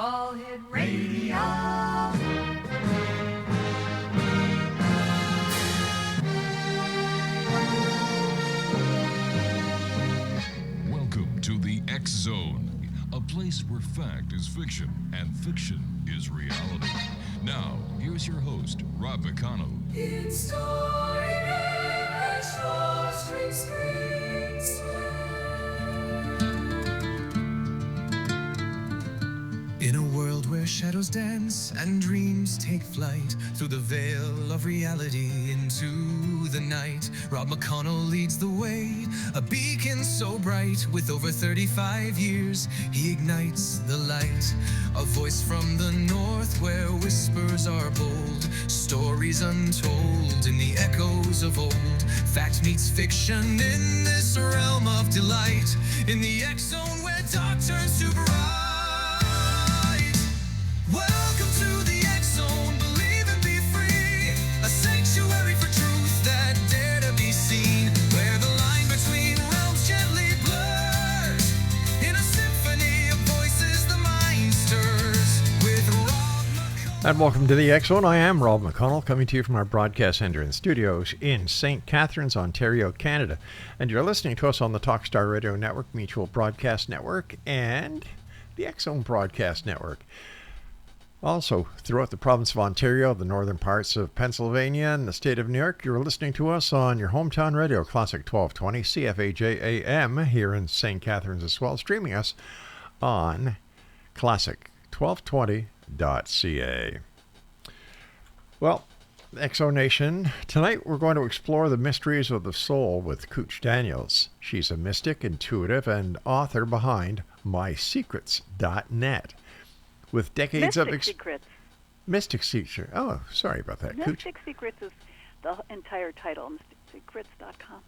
All Hit Radio. Welcome to the X Zone, a place where fact is fiction and fiction is reality. Now, here's your host, Rob McConnell. It's story X, string In a world where shadows dance and dreams take flight through the veil of reality into the night, Rob McConnell leads the way, a beacon so bright. With over 35 years, he ignites the light. A voice from the north where whispers are bold, stories untold in the echoes of old. Fact meets fiction in this realm of delight, in the X Zone where dark turns to bright. Welcome to the X Zone, believe and be free. A sanctuary for truth that dare to be seen, where the line between realms gently blurs. In a symphony of voices the mind stirs. With Rob McConnell. And welcome to the X Zone. I am Rob McConnell, coming to you from our broadcast center and studios in St. Catharines, Ontario, Canada. And you're listening to us on the Talkstar Radio Network, Mutual Broadcast Network, and the X Zone Broadcast Network. Also, throughout the province of Ontario, the northern parts of Pennsylvania, and the state of New York, you're listening to us on your hometown radio, Classic 1220, CFAJ AM, here in St. Catharines as well, streaming us on classic1220.ca. Well, XO Nation, tonight we're going to explore the mysteries of the soul with KOOCH Daniels. She's a mystic, intuitive, and author behind mysecrets.net. With decades Mystic Secrets. Mystic Secrets. Oh, sorry about that. Mystic Secrets is the entire title, mysticsecrets.com.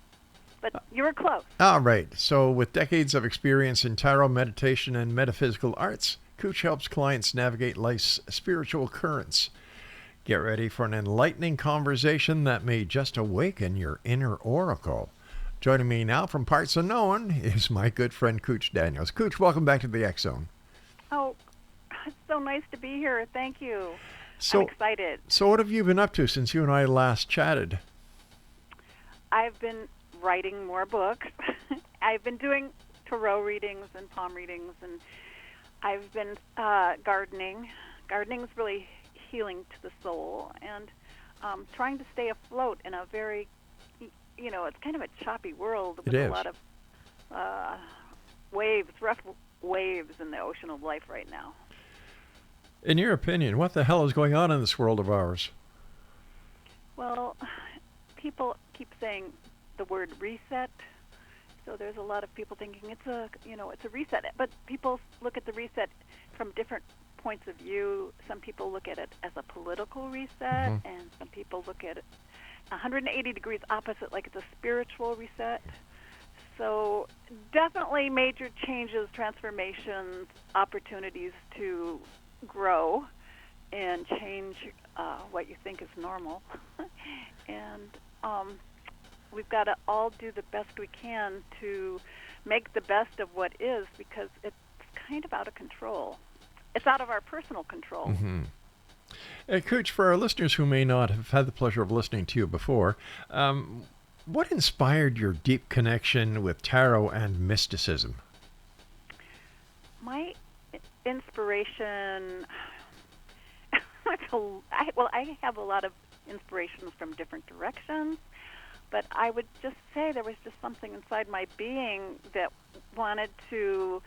But you were close. All right. So with decades of experience in tarot, meditation, and metaphysical arts, KOOCH helps clients navigate life's spiritual currents. Get ready for an enlightening conversation that may just awaken your inner oracle. Joining me now from parts unknown is my good friend KOOCH Daniels. KOOCH, welcome back to the X Zone. Oh, it's so nice to be here. Thank you. So, I'm excited. So what have you been up to since you and I last chatted? I've been writing more books. I've been doing tarot readings and palm readings, and I've been gardening. Gardening is really healing to the soul, and trying to stay afloat in a very, it's kind of a choppy world with a lot of waves, rough waves in the ocean of life right now. In your opinion, what the hell is going on in this world of ours? Well, people keep saying the word reset, so there's a lot of people thinking it's a reset. But people look at the reset from different points of view. Some people look at it as a political reset, and some people look at it 180 degrees opposite, like it's a spiritual reset. So definitely major changes, transformations, opportunities to grow and change what you think is normal. And we've got to all do the best we can to make the best of what is, because it's kind of out of control. It's out of our personal control. Mm-hmm. KOOCH, for our listeners who may not have had the pleasure of listening to you before, what inspired your deep connection with tarot and mysticism? My inspiration, I have a lot of inspirations from different directions, but I would just say there was just something inside my being that wanted to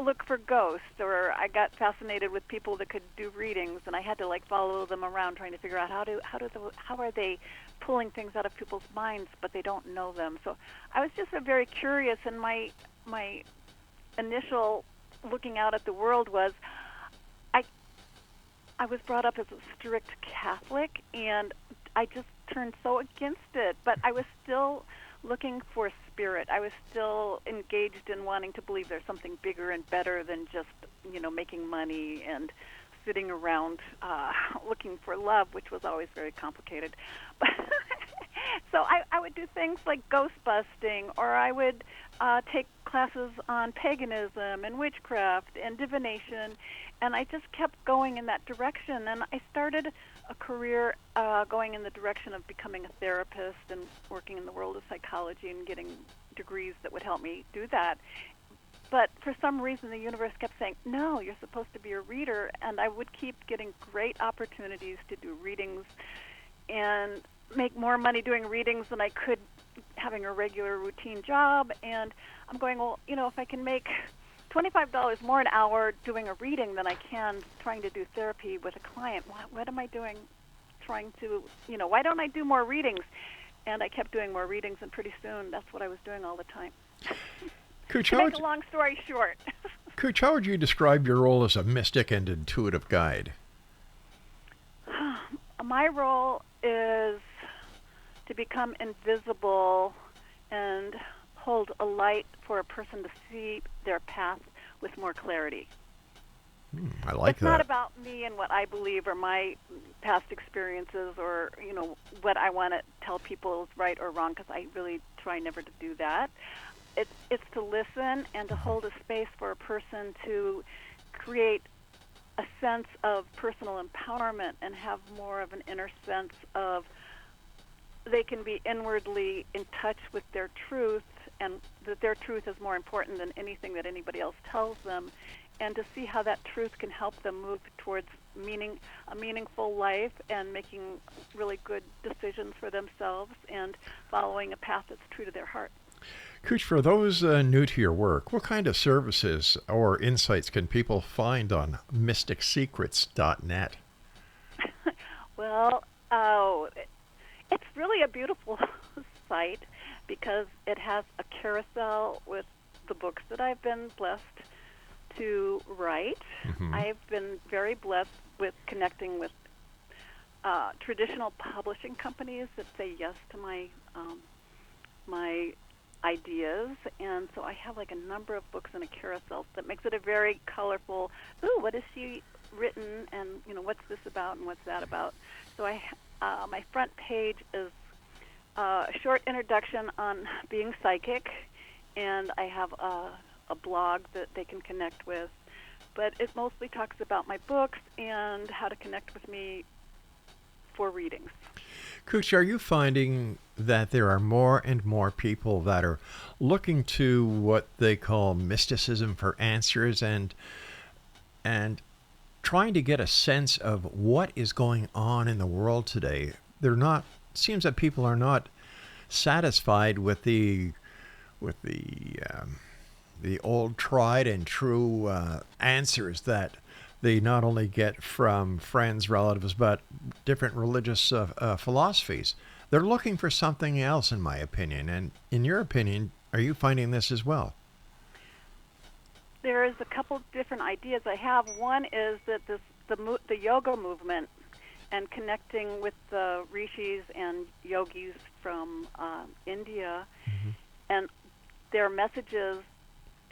look for ghosts, or I got fascinated with people that could do readings, and I had to follow them around trying to figure out how are they pulling things out of people's minds, but they don't know them. So I was just very curious, and my initial looking out at the world was I was brought up as a strict Catholic, and I just turned so against it, but I was still looking for spirit. I was still engaged in wanting to believe there's something bigger and better than just, making money and sitting around looking for love, which was always very complicated. So I would do things like ghost busting, or I would take classes on paganism and witchcraft and divination, and I just kept going in that direction. And I started a career going in the direction of becoming a therapist and working in the world of psychology and getting degrees that would help me do that. But for some reason, the universe kept saying, no, you're supposed to be a reader, and I would keep getting great opportunities to do readings and make more money doing readings than I could having a regular routine job. And I'm going, well, if I can make $25 more an hour doing a reading than I can trying to do therapy with a client, what am I doing trying to, why don't I do more readings? And I kept doing more readings, and pretty soon that's what I was doing all the time. KOOCH, To make a long story short. KOOCH, how would you describe your role as a mystic and intuitive guide? My role is to become invisible and hold a light for a person to see their path with more clarity. I like it's that. It's not about me and what I believe or my past experiences or, what I want to tell people is right or wrong, because I really try never to do that. It's to listen and to hold a space for a person to create a sense of personal empowerment and have more of an inner sense of they can be inwardly in touch with their truth, and that their truth is more important than anything that anybody else tells them, and to see how that truth can help them move towards a meaningful life and making really good decisions for themselves and following a path that's true to their heart. KOOCH, for those new to your work, what kind of services or insights can people find on mysticsecrets.net? Well, it's really a beautiful site because it has a carousel with the books that I've been blessed to write. Mm-hmm. I've been very blessed with connecting with traditional publishing companies that say yes to my ideas, and so I have like a number of books in a carousel that makes it a very colorful, what has she written, and what's this about and what's that about. So my front page is a short introduction on being psychic, and I have a blog that they can connect with, but it mostly talks about my books and how to connect with me for readings. KOOCH, are you finding that there are more and more people that are looking to what they call mysticism for answers and trying to get a sense of what is going on in the world today? Seems that people are not satisfied with the old tried and true answers that they not only get from friends, relatives, but different religious philosophies. They're looking for something else, in my opinion. And in your opinion, are you finding this as well? There is a couple different ideas I have. One is that the yoga movement and connecting with the rishis and yogis from India, Mm-hmm. and their messages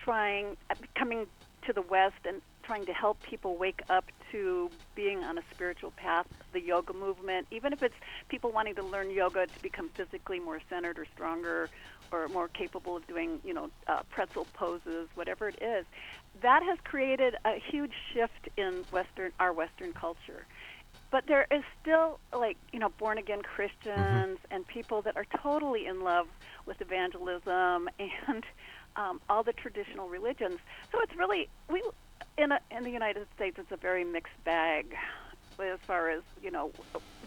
coming to the West and trying to help people wake up to being on a spiritual path. The yoga movement, even if it's people wanting to learn yoga to become physically more centered or stronger or more capable of doing, pretzel poses, whatever it is, that has created a huge shift in our Western culture. But there is still, born-again Christians and people that are totally in love with evangelism and all the traditional religions. So it's really, in the United States, it's a very mixed bag as far as,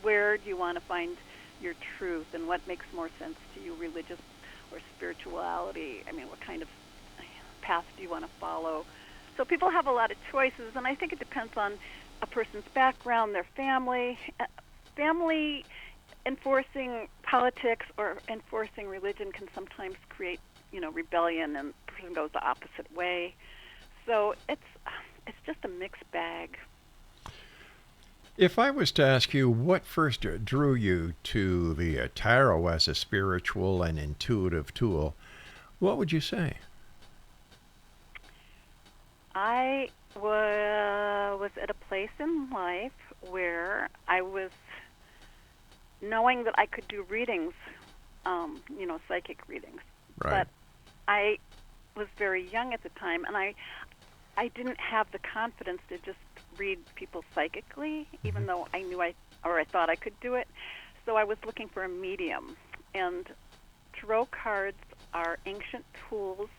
where do you want to find your truth and what makes more sense to you, religious or spirituality? I mean, what kind of path do you want to follow? So people have a lot of choices, and I think it depends on a person's background, their family. Family enforcing politics or enforcing religion can sometimes create, rebellion, and the person goes the opposite way. So it's just a mixed bag. If I was to ask you what first drew you to the tarot as a spiritual and intuitive tool, what would you say? I was at a place in life where I was knowing that I could do readings psychic readings. Right. But I was very young at the time, and I didn't have the confidence to just read people psychically, even though I knew I thought I could do it. So I was looking for a medium. And tarot cards are ancient tools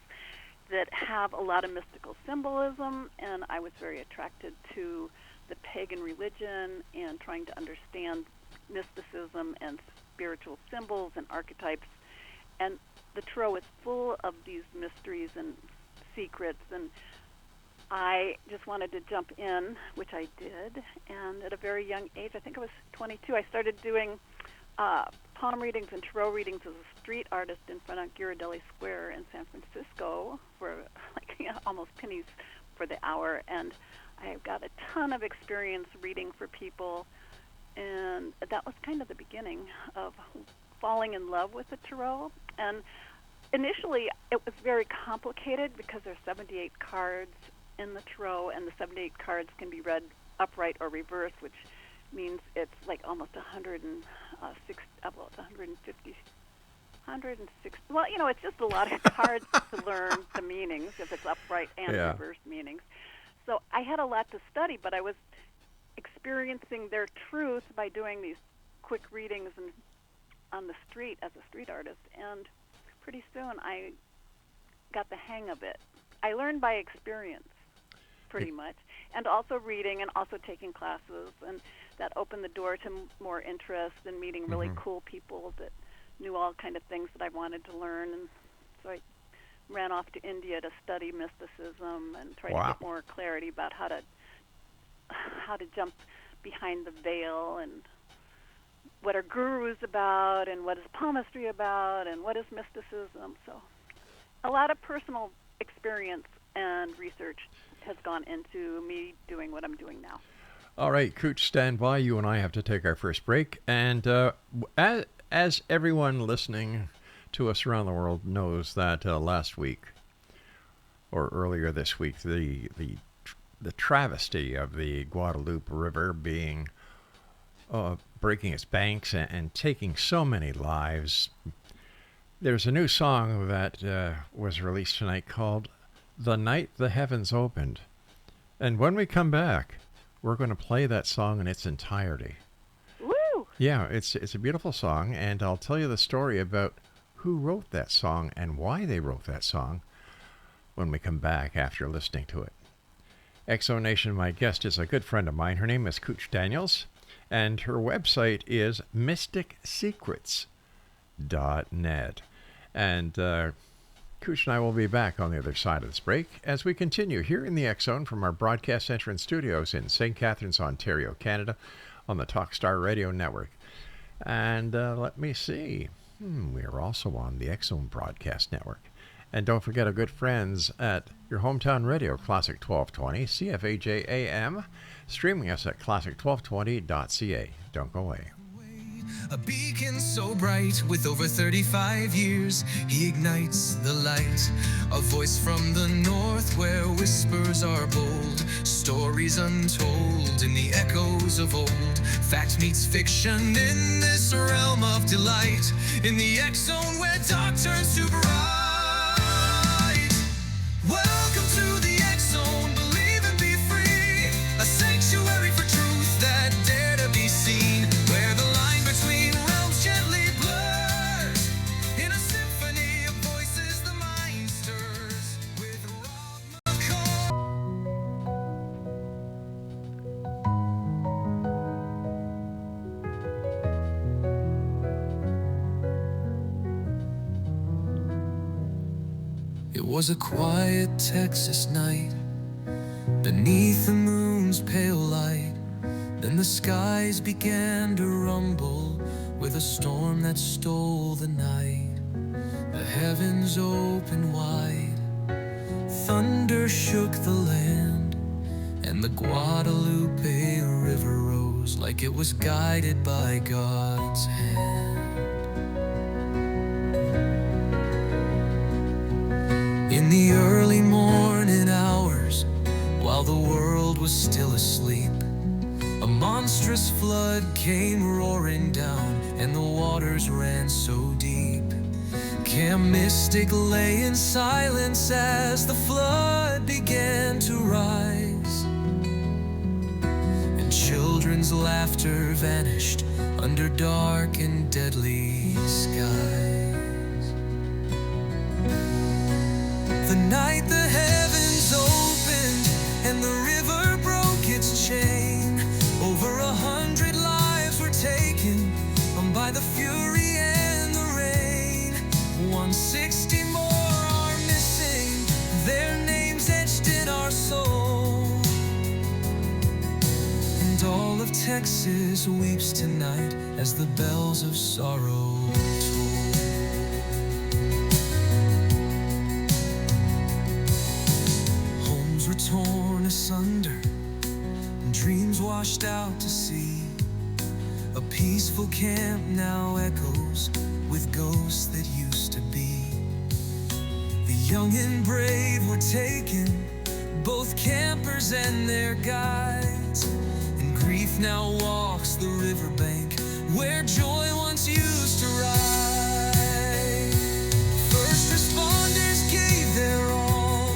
that have a lot of mystical symbolism, and I was very attracted to the pagan religion and trying to understand mysticism and spiritual symbols and archetypes. And the tarot is full of these mysteries and secrets, and I just wanted to jump in, which I did. And at a very young age, I think I was 22, I started doing palm readings and tarot readings as a street artist in front of Ghirardelli Square in San Francisco for almost pennies for the hour. And I got a ton of experience reading for people, and that was kind of the beginning of falling in love with the tarot. And initially, it was very complicated because there are 78 cards in the tarot, and the 78 cards can be read upright or reversed, which means it's like almost 150. Well, it's just a lot of cards to learn the meanings if it's upright and reversed meanings. So I had a lot to study, but I was experiencing their truth by doing these quick readings and on the street as a street artist, and pretty soon I got the hang of it. I learned by experience, pretty much, and also reading and also taking classes, and that opened the door to more interest and meeting really cool people that knew all kind of things that I wanted to learn. And so I ran off to India to study mysticism and try to get more clarity about how to jump behind the veil, and what are gurus about, and what is palmistry about, and what is mysticism. So a lot of personal experience and research has gone into me doing what I'm doing now. All right, KOOCH, stand by. You and I have to take our first break. And as everyone listening to us around the world knows, that last week or earlier this week, the travesty of the Guadalupe River being breaking its banks and taking so many lives. There's a new song that was released tonight called "The Night the Heavens Opened." And when we come back, we're going to play that song in its entirety. Woo! Yeah, it's a beautiful song, and I'll tell you the story about who wrote that song and why they wrote that song when we come back after listening to it. Exo Nation, my guest is a good friend of mine. Her name is KOOCH Daniels, and her website is mysticsecrets.net. And KOOCH and I will be back on the other side of this break as we continue here in the X Zone from our broadcast center and studios in St. Catharines, Ontario, Canada, on the Talkstar Radio Network. And let me see. We are also on the X Zone Broadcast Network. And don't forget our good friends at your hometown radio, Classic 1220, CFAJ AM, streaming us at classic1220.ca. Don't go away. A beacon so bright with over 35 years, he ignites the light. A voice from the north where whispers are bold, stories untold in the echoes of old. Fact meets fiction in this realm of delight, in the X Zone where dark turns to bright. Welcome to the X Zone, believe and be free, a sanctuary for truth that dare to be seen, where the line between realms gently blurs, in a symphony of voices the mind stirs, with Rob McConnell. It was a quiet Texas night, beneath the moon's pale light. Then the skies began to rumble with a storm that stole the night. The heavens opened wide, thunder shook the land, and the Guadalupe River rose like it was guided by God's hand. In the early morning hours, while the world was still asleep, a monstrous flood came roaring down and the waters ran so deep. Camp Mystic lay in silence as the flood began to rise, and children's laughter vanished under dark and deadly skies. The night the heavens opened and the river broke its chain, over 100 lives were taken by the fury and the rain. 160 more are missing, their names etched in our soul. And all of Texas weeps tonight as the bells of sorrow toll. Homes were torn asunder, and dreams washed out to sea. A peaceful camp now echoes with ghosts that used to be. The young and brave were taken, both campers and their guides, and grief now walks the riverbank where joy once used to ride. First responders gave their all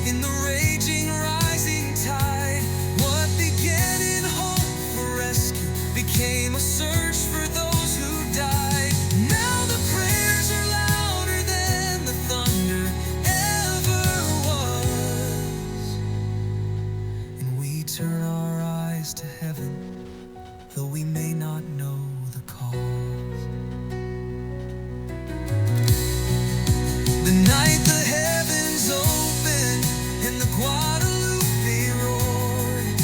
in the raging rising tide. What began in hope for rescue became a search for those who died. Now the prayers are louder than the thunder ever was, and we turn our eyes to heaven, though we may not know the cause. The night the heavens opened and the Guadalupe roared,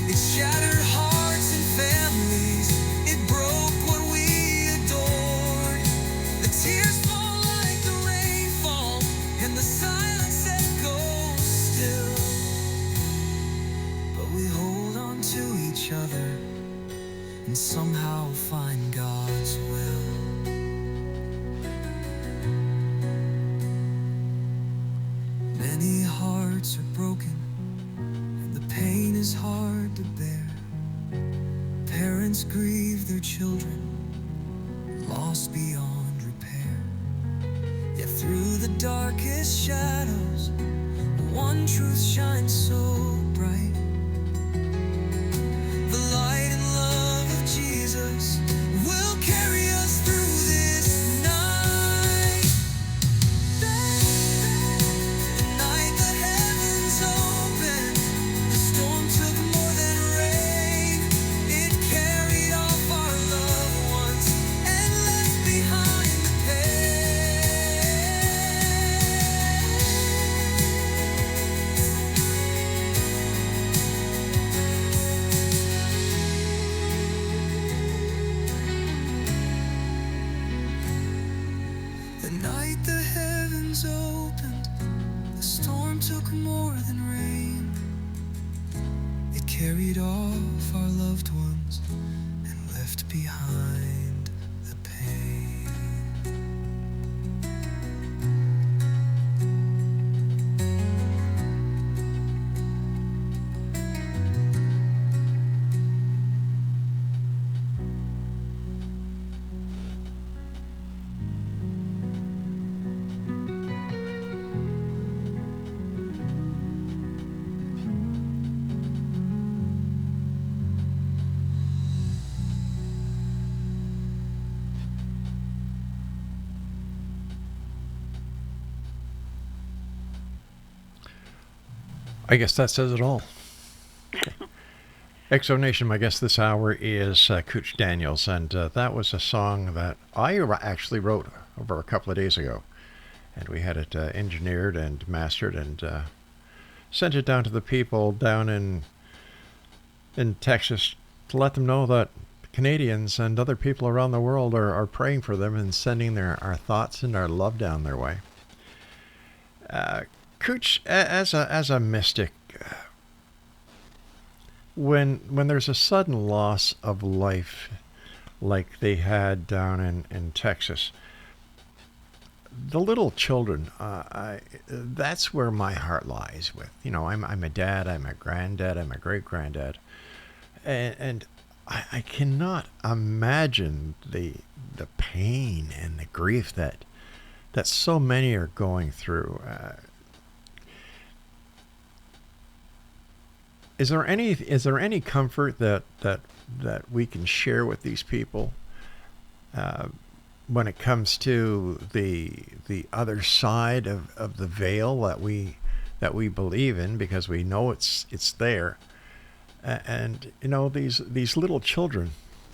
it shattered hearts and families, it broke what we adored. The tears fall like the rainfall, and the silence echoes still, but we hold on to each other and somehow find God's will. Many hearts are broken, and the pain is hard to bear. Parents grieve their children, lost beyond repair. Yet through the darkest shadows, one truth shines so bright. The light and love of Jesus will carry us through this night. The night the heavens opened, the storm took more than rain. It carried off our loved ones and left behind the The night the heavens opened, the storm took more than rain. It carried off our loved ones and left behind the pain. I guess that says it all. Exonation, my guest this hour is KOOCH Daniels, and that was a song that I actually wrote over a couple of days ago. And we had it engineered and mastered and sent it down to the people down in Texas to let them know that Canadians and other people around the world are praying for them and sending our thoughts and our love down their way. KOOCH, as a mystic, when there's a sudden loss of life like they had down in Texas, the little children, that's where my heart lies with. You know, I'm a dad, I'm a granddad, I'm a great-granddad, and I cannot imagine the pain and the grief that so many are going through. Is there any comfort that we can share with these people when it comes to the other side of the veil that we believe in, because we know it's there, and these little children,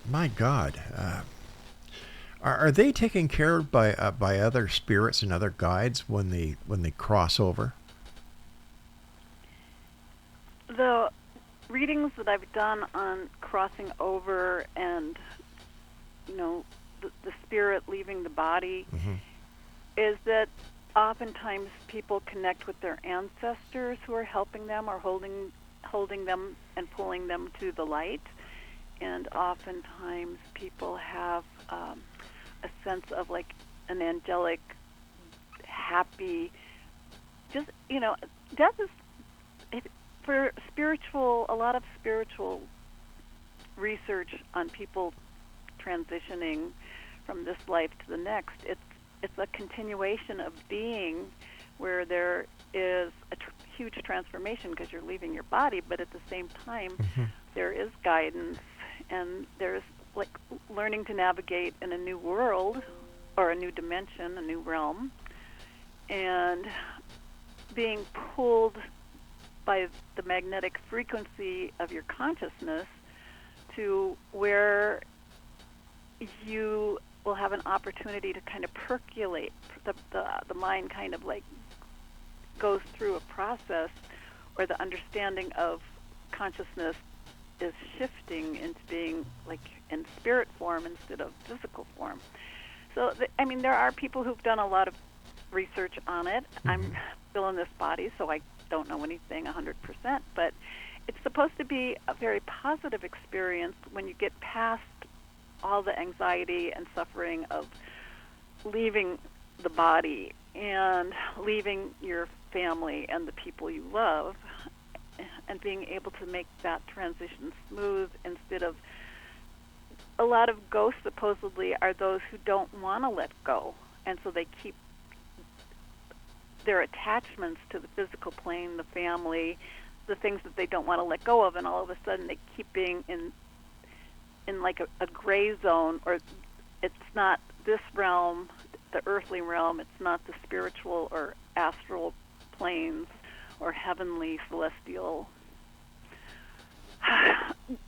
my God, are they taken care of by other spirits and other guides when they cross over? The readings that I've done on crossing over and the spirit leaving the body is that oftentimes people connect with their ancestors who are helping them or holding them and pulling them to the light, and oftentimes people have a sense of like an angelic, happy, just death is for a lot of spiritual research on people transitioning from this life to the next. It's a continuation of being where there is a huge transformation because you're leaving your body, but at the same time there is guidance, and there's like learning to navigate in a new world or a new dimension, a new realm, and being pulled by the magnetic frequency of your consciousness to where you will have an opportunity to kind of percolate. The mind kind of like goes through a process where the understanding of consciousness is shifting into being like in spirit form instead of physical form. So, there are people who've done a lot of research on it. I'm still in this body, so I don't know anything 100%, but it's supposed to be a very positive experience when you get past all the anxiety and suffering of leaving the body and leaving your family and the people you love, and being able to make that transition smooth instead of a lot of ghosts supposedly are those who don't want to let go, and so they keep their attachments to the physical plane, the family, the things that they don't want to let go of, and all of a sudden they keep being in like a gray zone, or it's not this realm, the earthly realm, it's not the spiritual or astral planes or heavenly celestial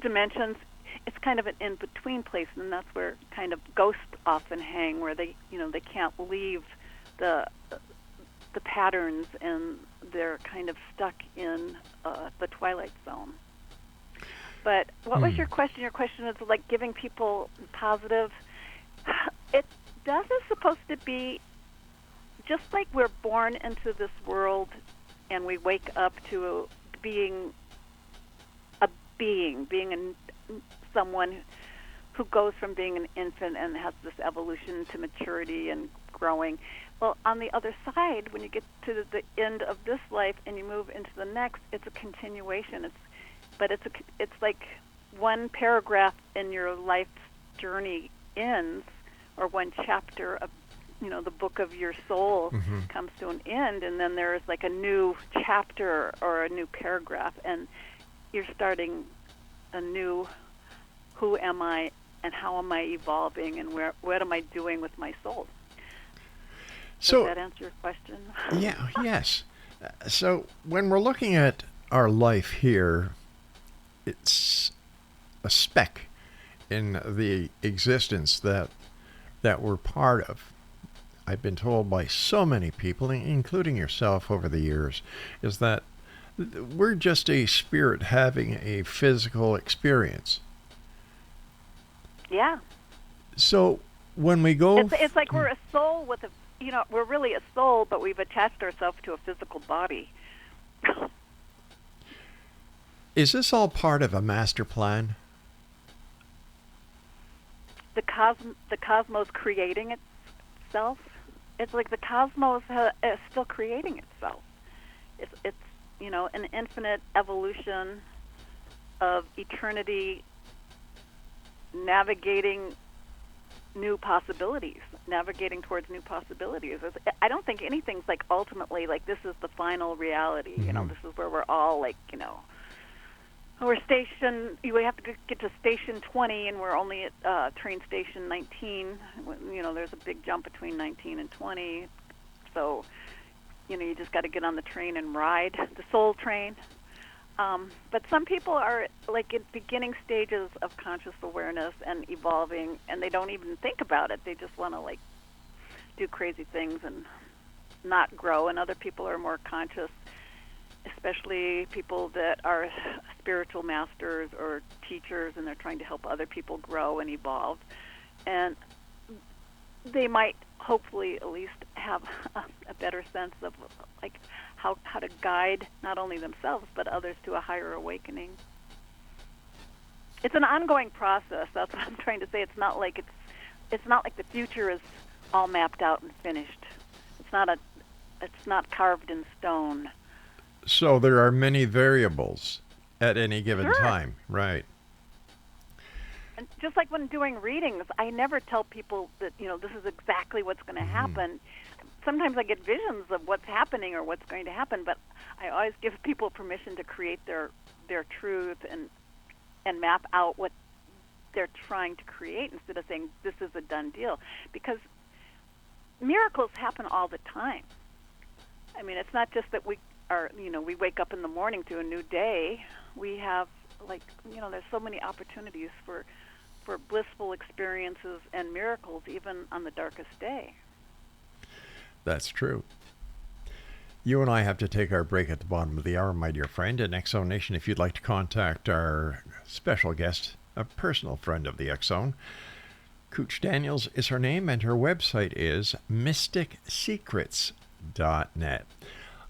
dimensions. It's kind of an in-between place, and that's where kind of ghosts often hang, where they can't leave the patterns, and they're kind of stuck in the twilight zone. But what was your question? Your question is like giving people positive. Death is supposed to be just like we're born into this world and we wake up to being someone who goes from being an infant and has this evolution to maturity and growing. Well, on the other side, when you get to the end of this life and you move into the next, it's a continuation. It's like one paragraph in your life's journey ends, or one chapter of the book of your soul comes to an end, and then there's like a new chapter or a new paragraph, and you're starting a new, who am I and how am I evolving, and what am I doing with my soul? Does that answer your question? Yes. So when we're looking at our life here, it's a speck in the existence that we're part of. I've been told by so many people, including yourself over the years, is that we're just a spirit having a physical experience. Yeah. So when we go... It's like we're a soul with we're really a soul, but we've attached ourselves to a physical body. Is this all part of a master plan? The cosmos creating itself. It's like the cosmos is still creating itself. It's an infinite evolution of eternity navigating new possibilities, navigating towards new possibilities. I don't think anything's like ultimately like this is the final reality. You know, this is where we're all like, you know, we're stationed. We have to get to station 20, and we're only at train station 19. You know, there's a big jump between 19 and 20. So, you know, you just got to get on the train and ride the soul train. But some people are like in beginning stages of conscious awareness and evolving, and they don't even think about it. They just want to like do crazy things and not grow. And other people are more conscious, especially people that are spiritual masters or teachers, and they're trying to help other people grow and evolve. And they might hopefully at least have a better sense of like how to guide not only themselves but others to a higher awakening. It's an ongoing process. That's what I'm trying to say. It's not like the future is all mapped out and finished. It's not carved in stone. So there are many variables at any given time, right? And just like when doing readings, I never tell people that, you know, this is exactly what's going to happen. Sometimes I get visions of what's happening or what's going to happen, but I always give people permission to create their truth and map out what they're trying to create instead of saying this is a done deal. Because miracles happen all the time. I mean, it's not just that we wake up in the morning to a new day. We have, like, you know, there's so many opportunities for blissful experiences and miracles even on the darkest day. That's true. You and I have to take our break at the bottom of the hour, my dear friend. And X Zone Nation, if you'd like to contact our special guest, a personal friend of the X Zone, KOOCH Daniels is her name, and her website is mysticsecrets.net.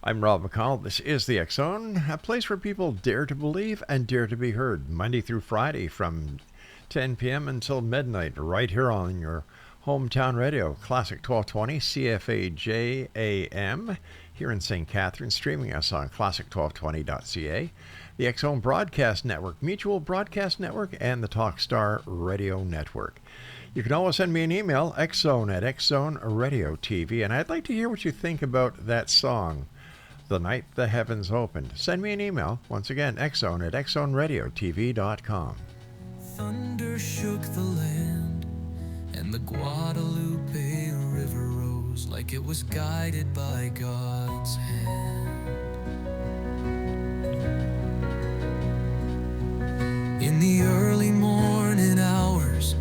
I'm Rob McConnell. This is the X Zone, a place where people dare to believe and dare to be heard, Monday through Friday from 10 p.m. until midnight, right here on your hometown radio, Classic 1220 CFAJ AM, here in St. Catharines, streaming us on classic1220.ca, the X Zone Broadcast Network, Mutual Broadcast Network, and the Talkstar Radio Network. You can always send me an email, xzone@xzoneradiotv, and I'd like to hear what you think about that song, The Night the Heavens Opened. Send me an email, once again, xzone@xzoneradiotv.com. Thunder shook the land, and the Guadalupe River rose like it was guided by God's hand. In the early morning hours,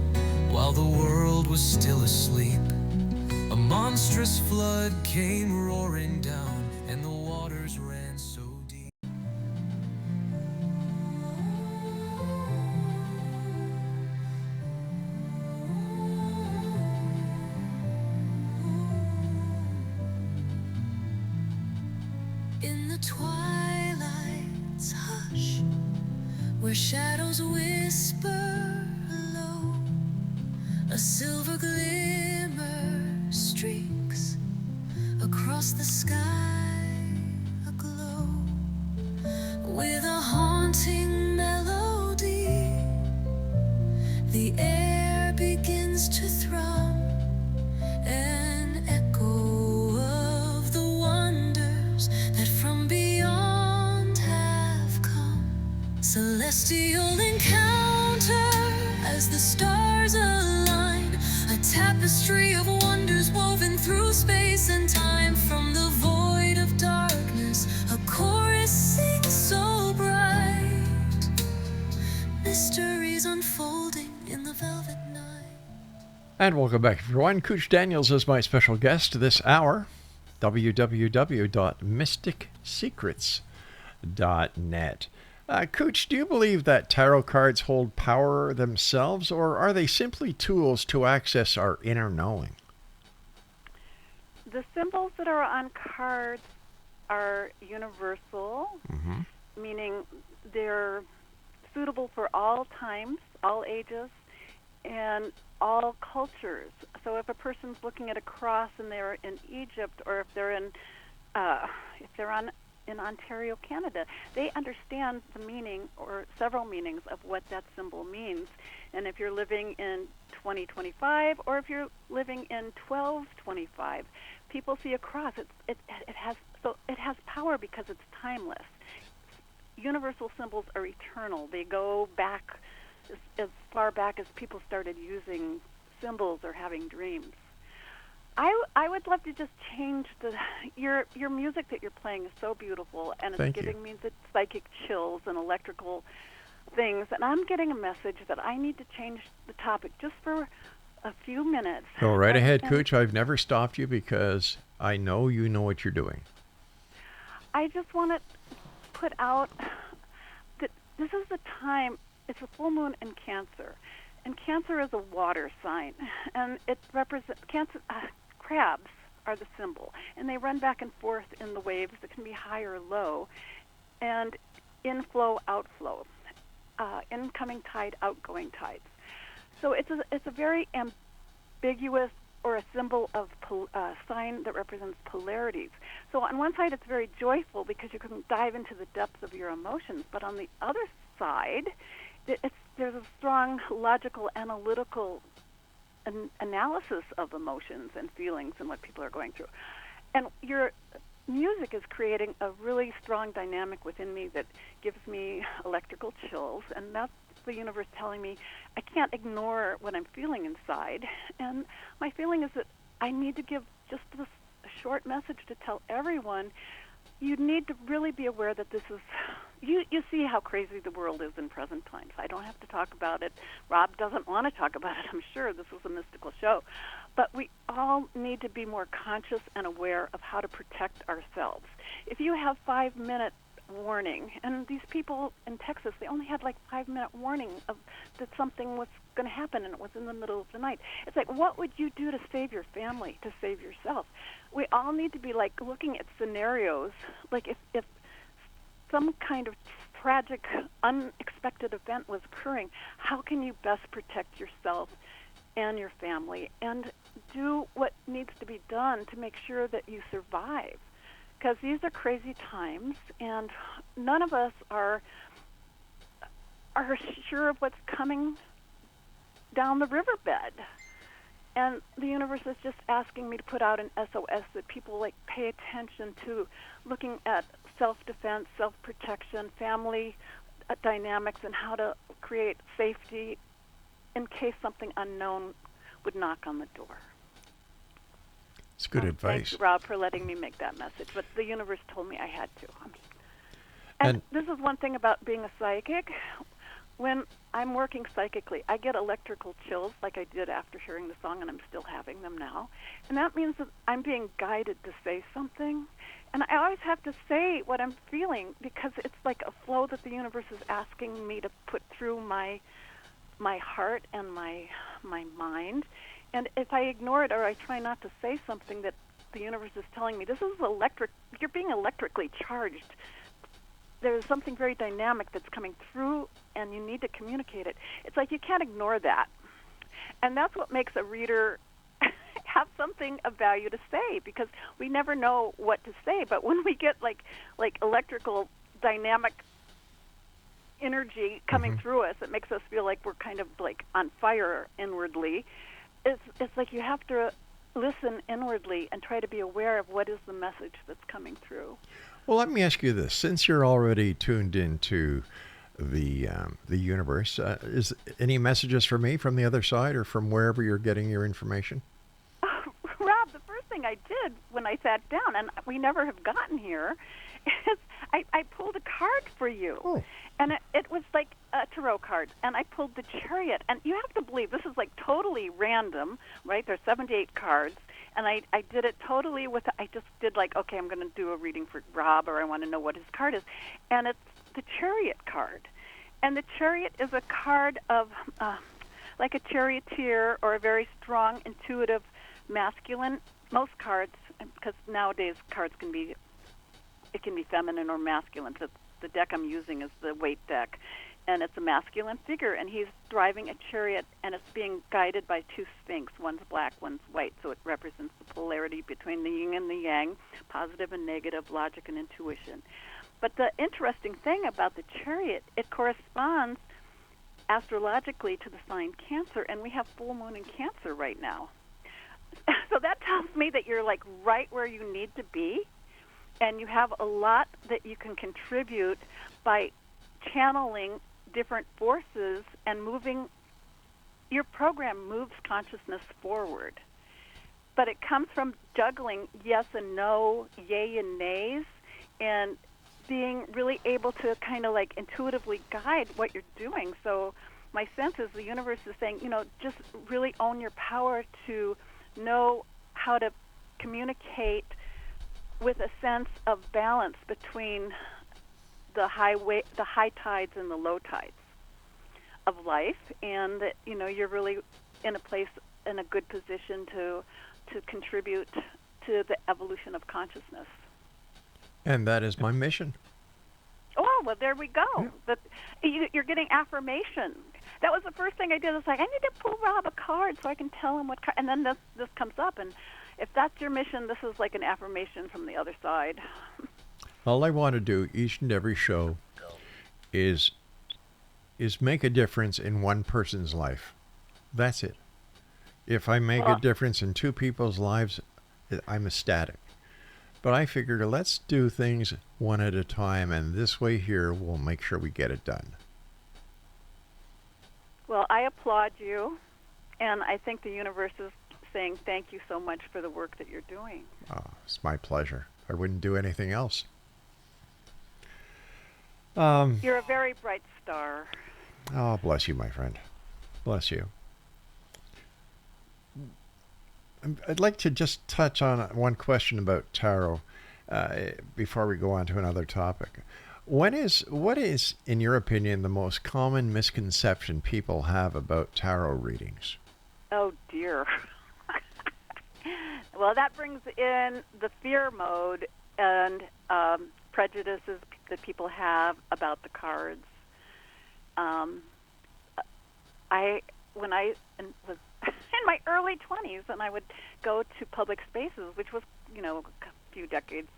while the world was still asleep, a monstrous flood came roaring down, and the waters ran so deep. In the twilight's hush, where shadows whisper low, a silver glimmer streaks across the sky, aglow with a haunting melody. The air begins to thrum, an echo of the wonders that from beyond have come. Celestial encounter as the stars align, a tapestry of wonders woven through space and time. From the void of darkness, a chorus sings so bright, mysteries unfolding in the velvet night. And welcome back, everyone. KOOCH Daniels is my special guest this hour. www.mysticsecrets.net. KOOCH, do you believe that tarot cards hold power themselves, or are they simply tools to access our inner knowing? The symbols that are on cards are universal, meaning they're suitable for all times, all ages, and all cultures. So if a person's looking at a cross and they're in Egypt, or if they're on in Ontario, Canada. They understand the meaning or several meanings of what that symbol means. And if you're living in 2025 or if you're living in 1225, people see a cross. It has power because it's timeless. Universal symbols are eternal. They go back as far back as people started using symbols or having dreams. I would love to just change your music that you're playing is so beautiful, and it's giving me the psychic chills and electrical things, and I'm getting a message that I need to change the topic just for a few minutes. Go right ahead, KOOCH. I've never stopped you because I know you know what you're doing. I just want to put out that this is the time. It's a full moon in Cancer, and Cancer is a water sign, and it represents Cancer. Crabs are the symbol, and they run back and forth in the waves that can be high or low, and inflow, outflow, incoming tide, outgoing tides. So it's a very ambiguous, or a symbol of sign that represents polarities. So on one side, it's very joyful because you can dive into the depths of your emotions, but on the other side, there's a strong logical, analytical analysis of emotions and feelings and what people are going through. And your music is creating a really strong dynamic within me that gives me electrical chills, and that's the universe telling me I can't ignore what I'm feeling inside. And my feeling is that I need to give just this short message to tell everyone you need to really be aware that this is, you see how crazy the world is in present times. I don't have to talk about it. Rob doesn't want to talk about it, I'm sure. This is a mystical show. But we all need to be more conscious and aware of how to protect ourselves. If you have 5-minute warning, and these people in Texas, they only had like 5-minute warning of that something was going to happen, and it was in the middle of the night. It's like, what would you do to save your family, to save yourself? We all need to be like looking at scenarios, like if some kind of tragic, unexpected event was occurring, how can you best protect yourself and your family, and do what needs to be done to make sure that you survive? Because these are crazy times, and none of us are sure of what's coming down the riverbed. And the universe is just asking me to put out an SOS that people like pay attention to, looking at self-defense, self-protection, family dynamics, and how to create safety in case something unknown would knock on the door. It's good advice. Thank you, Rob, for letting me make that message. But the universe told me I had to. And this is one thing about being a psychic. When I'm working psychically, I get electrical chills like I did after hearing the song, and I'm still having them now. And that means that I'm being guided to say something. And I always have to say what I'm feeling because it's like a flow that the universe is asking me to put through my heart and my mind. And if I ignore it or I try not to say something that the universe is telling me, this is electric, you're being electrically charged. There's something very dynamic that's coming through, and you need to communicate it. It's like you can't ignore that. And that's what makes a reader have something of value to say, because we never know what to say. But when we get like electrical dynamic energy coming through us, it makes us feel like we're kind of like on fire inwardly. It's like you have to listen inwardly and try to be aware of what is the message that's coming through. Well, let me ask you this. Since you're already tuned into the universe, is any messages for me from the other side or from wherever you're getting your information? Rob, the first thing I did when I sat down, and we never have gotten here, is I pulled a card for you. Oh. And it was like a tarot card, and I pulled the Chariot. And you have to believe this is like totally random, right? There's 78 cards, and I did it totally I just did like, okay, I'm going to do a reading for Rob, or I want to know what his card is. And it's the Chariot card. And the Chariot is a card of like a charioteer or a very strong, intuitive, masculine. Most cards, because nowadays cards can be feminine or masculine. So the deck I'm using is the weight deck, and it's a masculine figure, and he's driving a chariot, and it's being guided by two sphinx. One's black, one's white, so it represents the polarity between the yin and the yang, positive and negative, logic and intuition. But the interesting thing about the chariot, it corresponds astrologically to the sign Cancer, and we have full moon in Cancer right now. So that tells me that you're like right where you need to be, and you have a lot that you can contribute by channeling different forces and moving. Your program moves consciousness forward, but it comes from juggling yes and no, yay and nays, and being really able to kind of like intuitively guide what you're doing. So my sense is the universe is saying, just really own your power to know how to communicate with a sense of balance between the high tides and the low tides of life, and that you're really in a good position to contribute to the evolution of consciousness. And that is my mission. Oh, well, there we go. Yeah. But you're getting affirmation. That was the first thing I did. I was like, I need to pull Rob a card so I can tell him what card. And then this comes up. And if that's your mission, this is like an affirmation from the other side. All I want to do each and every show is make a difference in one person's life. That's it. If I make a difference in two people's lives, I'm ecstatic. But I figured let's do things one at a time, and this way here we'll make sure we get it done. Well, I applaud you, and I think the universe is saying thank you so much for the work that you're doing. Oh, it's my pleasure. I wouldn't do anything else. You're a very bright star. Oh, bless you, my friend. Bless you. I'd like to just touch on one question about tarot before we go on to another topic. What is, in your opinion, the most common misconception people have about tarot readings? Oh, dear. Well, that brings in the fear mode and prejudices that people have about the cards. When I was in my early 20s, and I would go to public spaces, which was, a few decades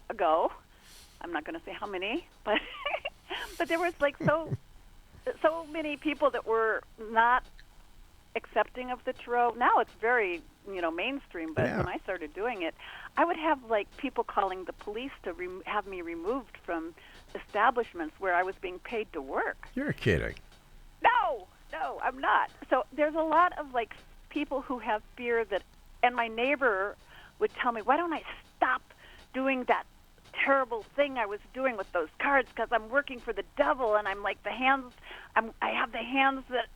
ago. I'm not going to say how many, but but there was like so many people that were not accepting of the tarot. Now it's very mainstream, but when I started doing it, I would have like people calling the police to have me removed from establishments where I was being paid to work. You're kidding. No, I'm not. So there's a lot of like people who have fear that, and my neighbor would tell me, why don't I stop doing that terrible thing I was doing with those cards, because I'm working for the devil, and I'm like I have the hands that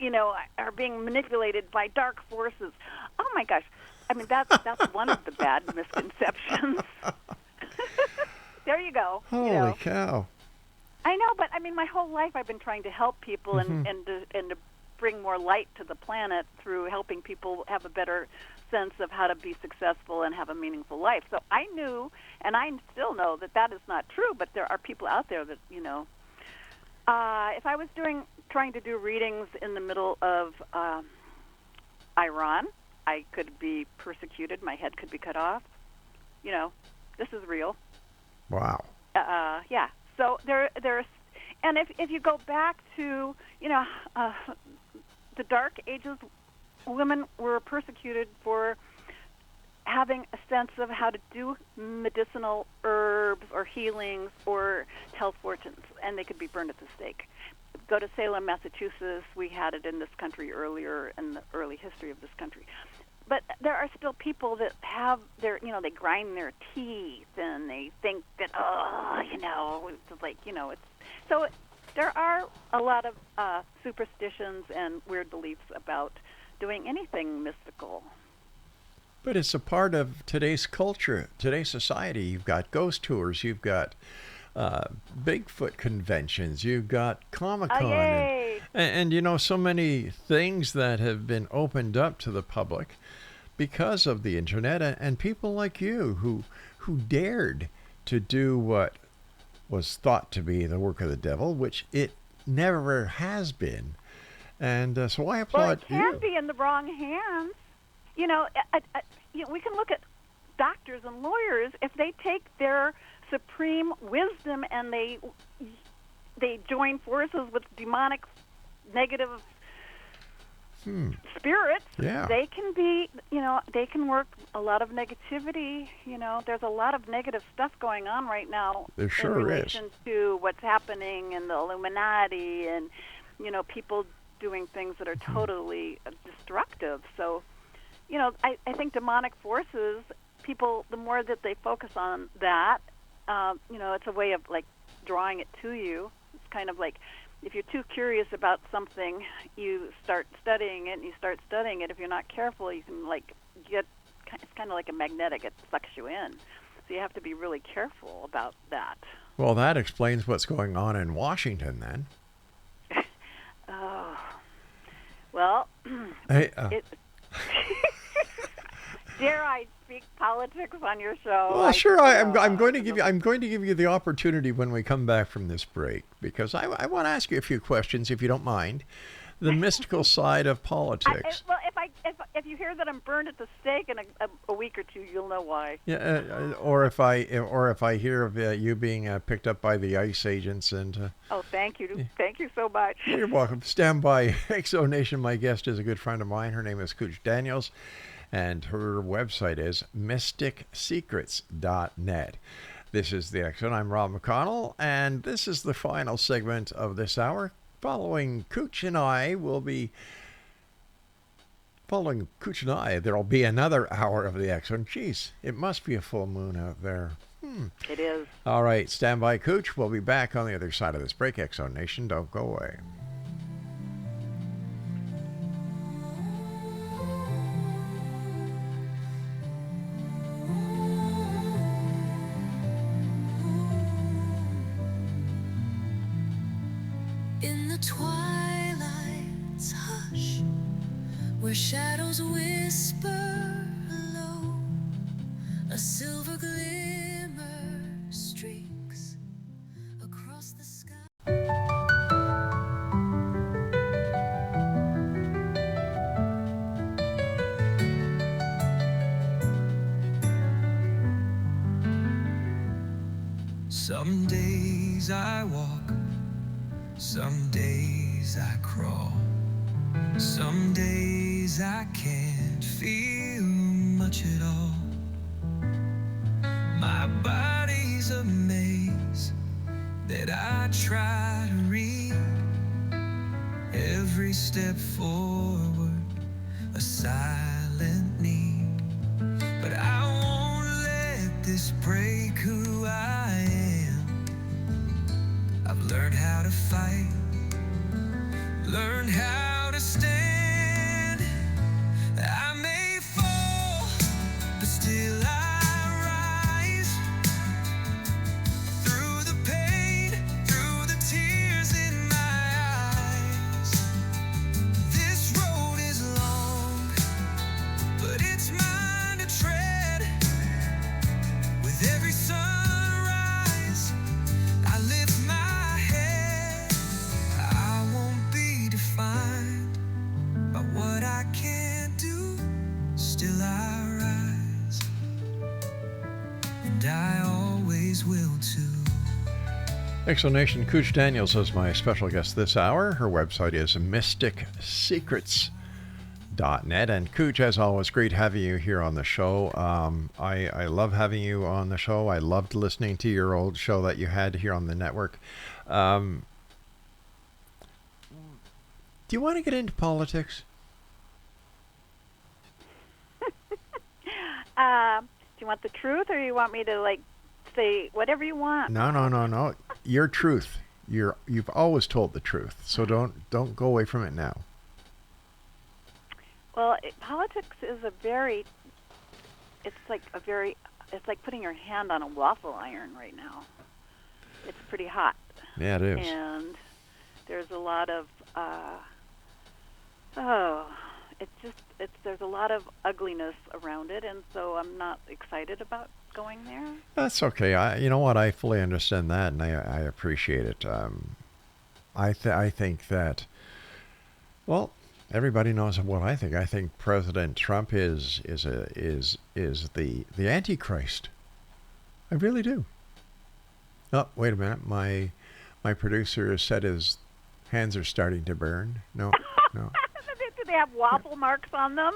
are being manipulated by dark forces. Oh my gosh, I mean that's one of the bad misconceptions. There you go. Holy cow! I know, but I mean my whole life I've been trying to help people and to bring more light to the planet through helping people have a better sense of how to be successful and have a meaningful life. So I knew, and I still know, that is not true, but there are people out there that, if I was trying to do readings in the middle of Iran, I could be persecuted, my head could be cut off. This is real. Wow. Yeah. So there's, and if you go back to, the Dark Ages, women were persecuted for having a sense of how to do medicinal herbs or healings or tell fortunes, and they could be burned at the stake. Go to Salem, Massachusetts. We had it in this country earlier in the early history of this country. But there are still people that have they grind their teeth and they think that, it's like, it's so. There are a lot of superstitions and weird beliefs about doing anything mystical. But it's a part of today's culture, today's society. You've got ghost tours, you've got Bigfoot conventions, you've got Comic-Con, and so many things that have been opened up to the public because of the internet and people like you who dared to do what was thought to be the work of the devil, which it never has been. And so I Well, applaud it can you. be in the wrong hands. You know, we can look at doctors and lawyers. If they take their supreme wisdom and they join forces with demonic, negative spirits, Yeah. they can be, they can work a lot of negativity. There's a lot of negative stuff going on right now There sure in is. relation to what's happening in the Illuminati and, people doing things that are totally destructive. So, I think demonic forces, people, the more that they focus on that, it's a way of, like, drawing it to you. It's kind of like, if you're too curious about something, you start studying it, and you start studying it. If you're not careful, you can, like, it's kind of like a magnetic. It sucks you in. So you have to be really careful about that. Well, that explains what's going on in Washington then. Oh. Well, Hey, dare I speak politics on your show? well, sure. I'm going to give you the opportunity when we come back from this break, because I want to ask you a few questions, if you don't mind. The mystical side of politics. Well, if you hear that I'm burned at the stake in a week or two, you'll know why. Yeah, or if I hear of you being picked up by the ICE agents and. Oh, thank you so much. You're welcome. Stand by. Exo Nation. My guest is a good friend of mine. Her name is KOOCH Daniels, and her website is mysticsecrets.net. This is the Exo. I'm Rob McConnell, and this is the final segment of this hour. Following KOOCH and I, there'll be another hour of the Exo. Jeez, it must be a full moon out there. It is. All right, stand by, KOOCH. We'll be back on the other side of this break. Exo Nation, don't go away. In the twilight's hush, where shadows whisper low, a silver glimmer streaks across the sky. Some days I walk, some days I crawl, some days I can't feel much at all. My body's a maze that I try to read. Every step forward, a silent need. But I won't let this break who I am. I've learned how to fight, learned how to stand. I may fall, but still I rise. Through the pain, through the tears in my eyes. This road is long, but it's mine to tread. With every sunrise, I lift my head. I won't be defined by what I can't do. Still I rise, and I always will too. Exo Nation, KOOCH Daniels is my special guest this hour. Her website is mysticsecrets.net. And KOOCH, as always, great having you here on the show. I love having you on the show. I loved listening to your old show that you had here on the network. Do you want to get into politics? Do you want the truth, or you want me to, like, say whatever you want? No. Your truth. You've always told the truth, so don't go away from it now. Well, politics is it's like putting your hand on a waffle iron right now. It's pretty hot. Yeah, it is. And there's a lot of, there's a lot of ugliness around it, and so I'm not excited about going there. That's okay. You know what? I fully understand that, and I appreciate it. I think that, well, everybody knows what I think. I think President Trump is the Antichrist. I really do. Oh, wait a minute. My producer has said his hands are starting to burn. No, no. Do they have waffle marks on them?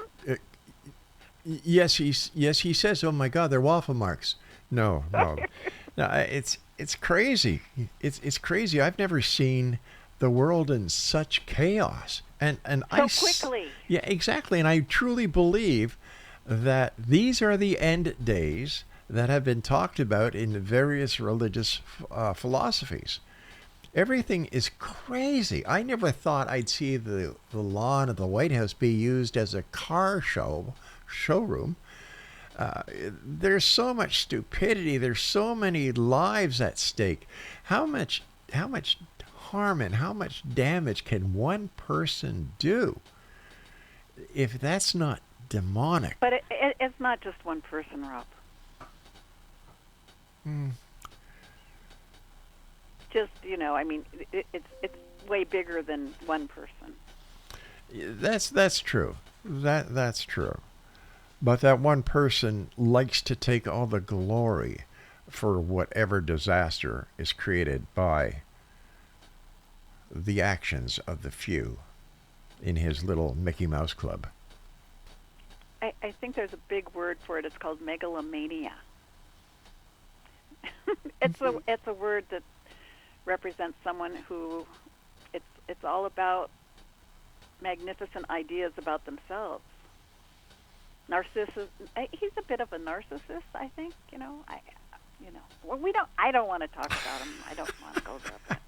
Yes, he says, "Oh my God, they're waffle marks." No, no, no. It's crazy. It's crazy. I've never seen the world in such chaos, and So quickly. Yeah, exactly. And I truly believe that these are the end days that have been talked about in various religious philosophies. Everything is crazy. I never thought I'd see the lawn of the White House be used as a car showroom. There's so much stupidity. There's so many lives at stake. How much harm and how much damage can one person do if that's not demonic? But it's not just one person, Rob. Just, I mean, it's way bigger than one person. That's true. That's true. But that one person likes to take all the glory for whatever disaster is created by the actions of the few in his little Mickey Mouse Club. I think there's a big word for it. It's called megalomania. It's a word that represents someone who it's all about magnificent ideas about themselves. Narcissus. He's a bit of a narcissist, I think. Well, I don't want to talk about him. I don't want to go there. But.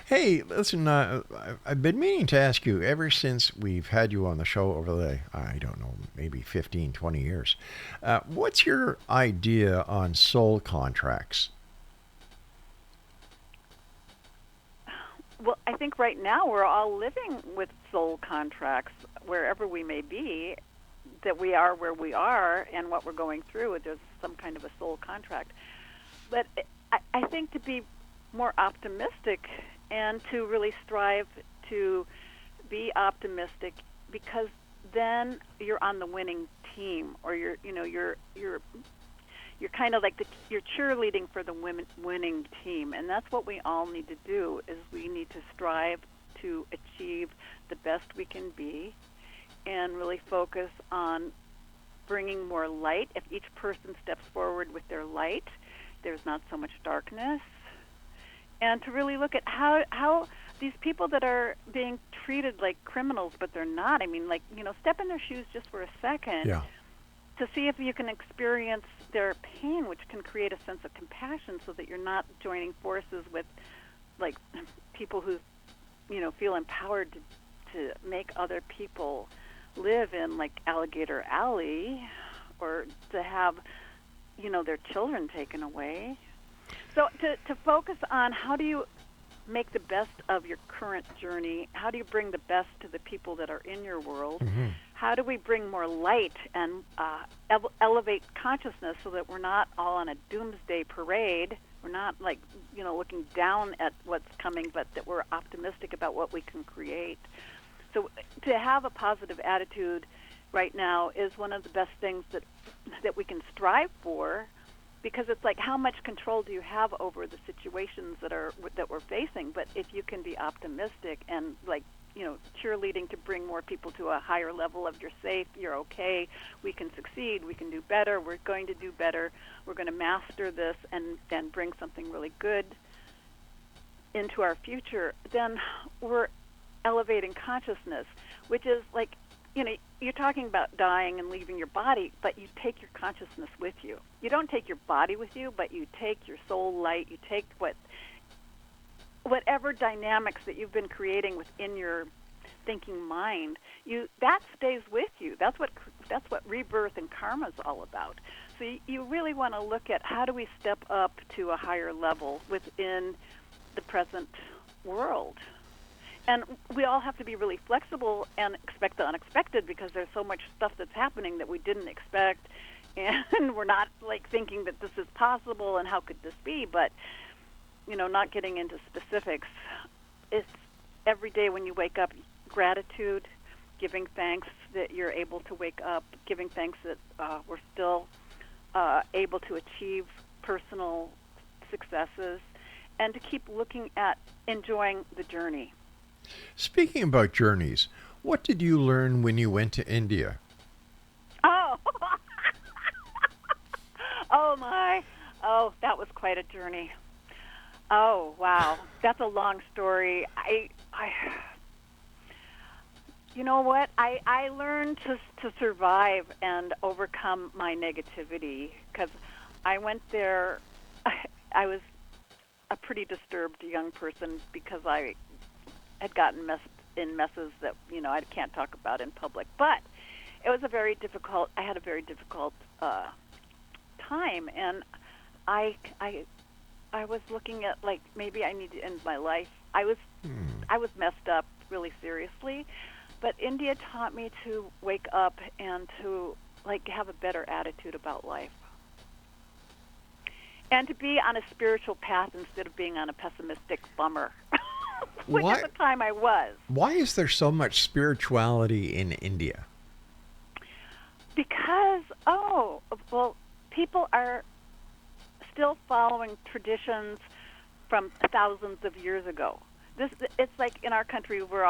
Hey, listen. I've been meaning to ask you ever since we've had you on the show over the, I don't know, maybe 15, 20 years. What's your idea on soul contracts? Well, I think right now we're all living with soul contracts wherever we may be, that we are where we are and what we're going through. There's some kind of a soul contract. But I think to be more optimistic and to really strive to be optimistic, because then you're on the winning team, or you're kind of like you're cheerleading for the winning team, and that's what we all need to do. Is we need to strive to achieve the best we can be, and really focus on bringing more light. If each person steps forward with their light, there's not so much darkness. And to really look at how these people that are being treated like criminals, but they're not. I mean, step in their shoes just for a second. Yeah. To see if you can experience their pain, which can create a sense of compassion, so that you're not joining forces with, people who, feel empowered to make other people live in, Alligator Alley, or to have, their children taken away. So to focus on how do you make the best of your current journey? How do you bring the best to the people that are in your world? Mm-hmm. How do we bring more light and elevate consciousness so that we're not all on a doomsday parade? We're not looking down at what's coming, but that we're optimistic about what we can create. So to have a positive attitude right now is one of the best things that we can strive for, because it's how much control do you have over the situations that we're facing? But if you can be optimistic and cheerleading to bring more people to a higher level of you're safe, you're okay, we can succeed, we can do better, we're going to do better, we're going to master this and bring something really good into our future, then we're elevating consciousness, which is you're talking about dying and leaving your body, but you take your consciousness with you. You don't take your body with you, but you take your soul light, you take whatever dynamics that you've been creating within your thinking mind, that stays with you. That's what rebirth and karma is all about. So you really want to look at how do we step up to a higher level within the present world. And we all have to be really flexible and expect the unexpected, because there's so much stuff that's happening that we didn't expect, and we're not thinking that this is possible and how could this be. But not getting into specifics, every day when you wake up, gratitude, giving thanks that you're able to wake up, giving thanks that we're still able to achieve personal successes, and to keep looking at enjoying the journey. Speaking about journeys, what did you learn when you went to India? Oh, oh my! Oh, that was quite a journey. Oh wow, that's a long story. You know what? I learned to survive and overcome my negativity because I went there. I was a pretty disturbed young person because I had gotten in messes that I can't talk about in public. But it was I had a very difficult time, and I was looking at like maybe I need to end my life. I was messed up really seriously, but India taught me to wake up and to like have a better attitude about life. And to be on a spiritual path instead of being on a pessimistic bummer, which at the time I was. Why is there so much spirituality in India? Because, people are still following traditions from thousands of years ago. It's like in our country, we're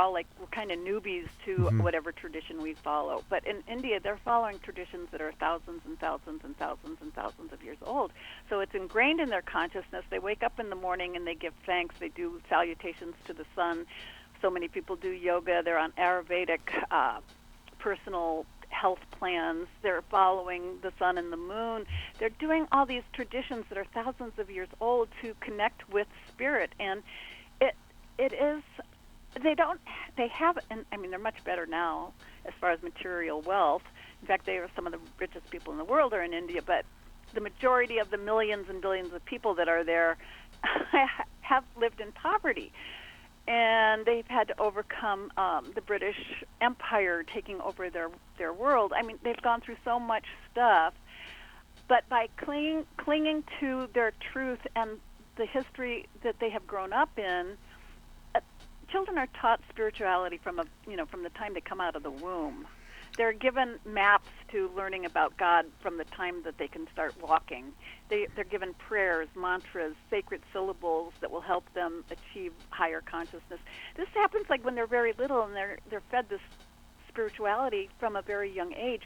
kind of newbies to whatever tradition we follow. But in India, they're following traditions that are thousands and thousands and thousands and thousands of years old. So it's ingrained in their consciousness. They wake up in the morning and they give thanks. They do salutations to the sun. So many people do yoga. They're on Ayurvedic personal health plans. They're following the sun and the moon. They're doing all these traditions that are thousands of years old to connect with spirit. And it is, they're much better now as far as material wealth. In fact, they are some of the richest people in the world are in India, but the majority of the millions and billions of people that are there have lived in poverty. And they've had to overcome the British Empire taking over their world. I mean, they've gone through so much stuff, but by clinging to their truth and the history that they have grown up in, children are taught spirituality from the time they come out of the womb. They're given maps to learning about God from the time that they can start walking. They're given prayers, mantras, sacred syllables that will help them achieve higher consciousness. This happens like when they're very little and they're fed this spirituality from a very young age,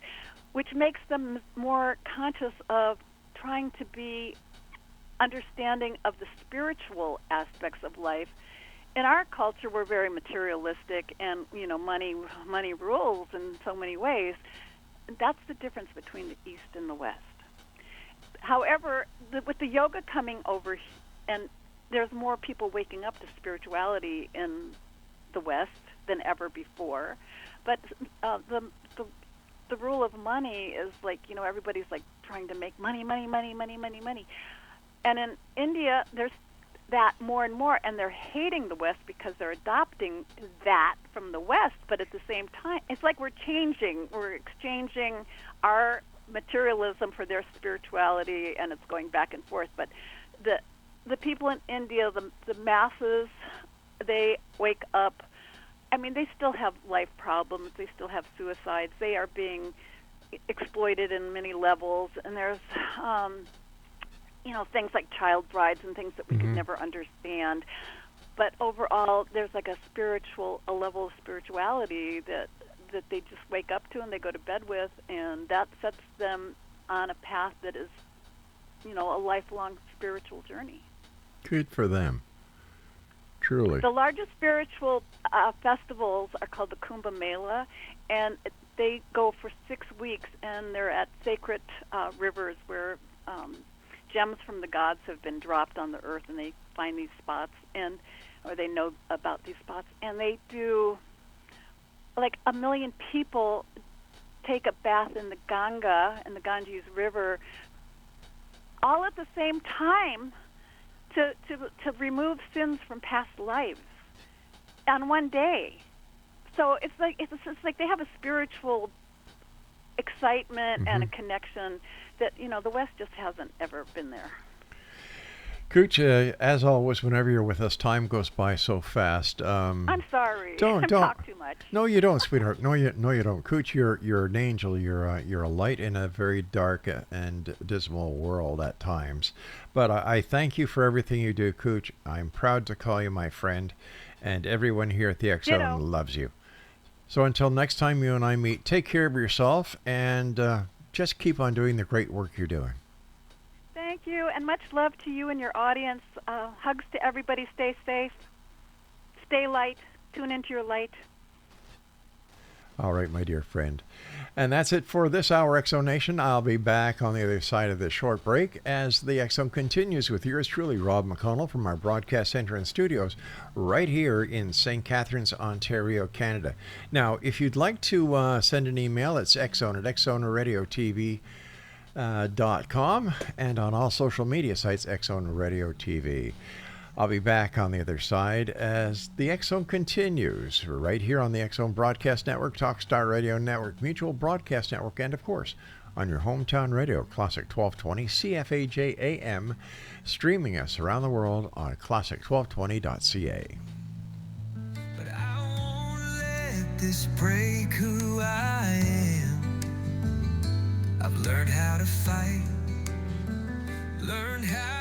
which makes them more conscious of trying to be understanding of the spiritual aspects of life. In our culture, we're very materialistic, and money rules in so many ways. That's the difference between the East and the West. However, with the yoga coming over, and there's more people waking up to spirituality in the West than ever before. But the rule of money is like everybody's like trying to make money. And in India, there's that more and more, and they're hating the West because they're adopting that from the West, but at the same time, it's like we're exchanging our materialism for their spirituality, and it's going back and forth. But the people in India, the masses, they wake up. I mean, they still have life problems. They still have suicides. They are being exploited in many levels, and there's things like child brides and things that we could never understand. But overall, there's like a level of spirituality that they just wake up to and they go to bed with, and that sets them on a path that is, a lifelong spiritual journey. Good for them. Truly. The largest spiritual festivals are called the Kumbh Mela, and they go for 6 weeks, and they're at sacred rivers where gems from the gods have been dropped on the earth, and they find these spots, or they know about these spots, and they do, like 1 million people take a bath in the Ganges River, all at the same time to remove sins from past lives on one day. So it's like they have a spiritual excitement and a connection that the West just hasn't ever been there. Cooch, as always, whenever you're with us, time goes by so fast. I'm sorry. Don't I talk too much. No, you don't, sweetheart. No, you don't. Cooch, you're an angel. You're a light in a very dark and dismal world at times. But I thank you for everything you do, Cooch. I'm proud to call you my friend, and everyone here at the X Zone Ditto. loves you. So until next time you and I meet, take care of yourself and just keep on doing the great work you're doing. Thank you, and much love to you and your audience. Hugs to everybody. Stay safe. Stay light. Tune into your light. All right, my dear friend. And that's it for this hour, Exo Nation. I'll be back on the other side of this short break as the Exo continues with yours truly, Rob McConnell, from our broadcast center and studios right here in St. Catharines, Ontario, Canada. Now, if you'd like to send an email, it's xzone@xzoneradiotv.com and on all social media sites, X-Zone Radio TV. I'll be back on the other side as the X-Zone continues right here on the X-Zone Broadcast Network, Talkstar Radio Network, Mutual Broadcast Network, and of course on your hometown radio, Classic 1220 CFAJ AM, streaming us around the world on classic1220.ca. But I won't let this break who I am. I've learned how to fight, learned how